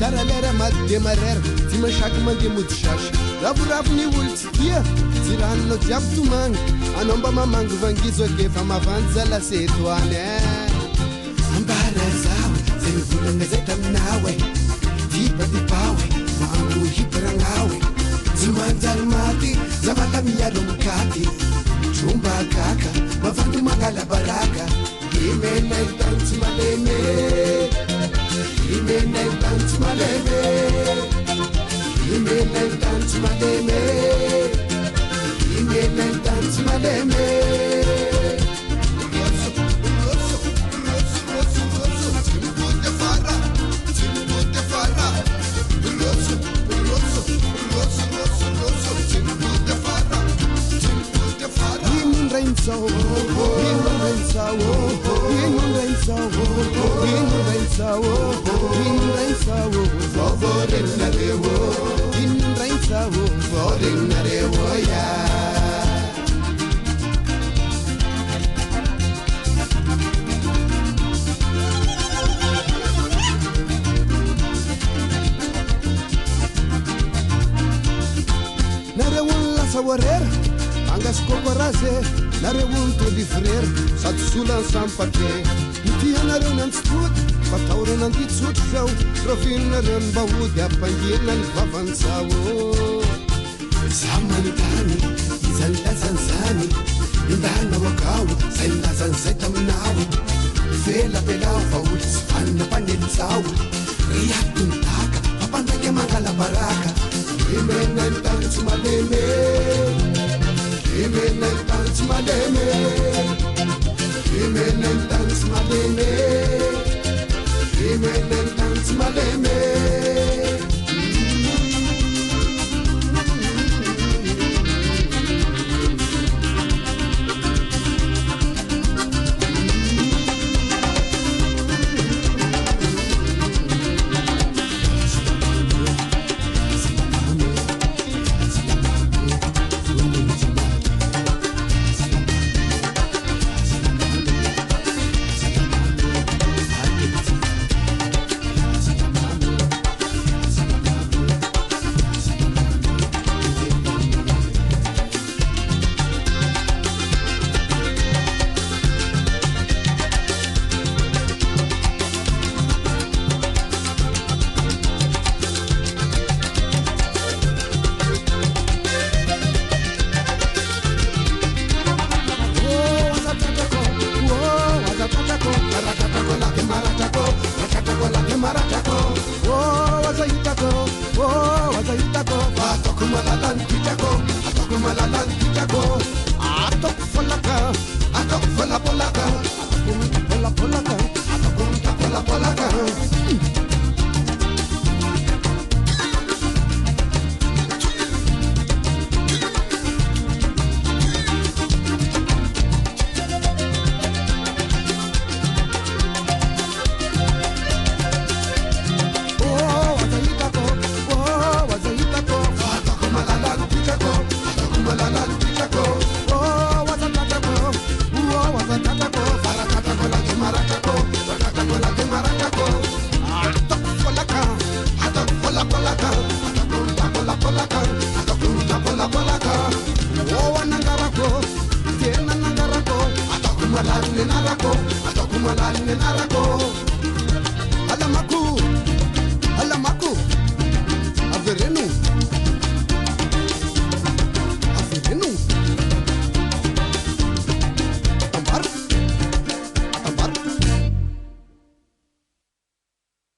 Daralera mademarer, timashak mandemutshasha. Ravuravni ultia, tirano diabtumang, anomba mamang vangizo gefa mavanza la setuane. Ambara zawe, zenivulanga zetamnawe, tipa tipawe, mangu hiperangawe. Zimanzal mati, zamatamiado mukati, chumba kaka, mavandu magala baraka, imena itanti maleme. Imene dance maleme, imene dance maleme, imene dance maleme. Angas cocoraze, nare unto di frer, sat sulan sampate. Itiana nan stud, patauro nan ditsut show, profin nan baud ya panginan vavanzao. Samantani, izanta sansani, indana wakau, senda sanseta mnawi. Fela pelau faul, anna panetsau. Riatun taka, papanda ke mangala baraka. Imena tantu maleme. Imene dance maleme, imene dance maleme, imene dance maleme.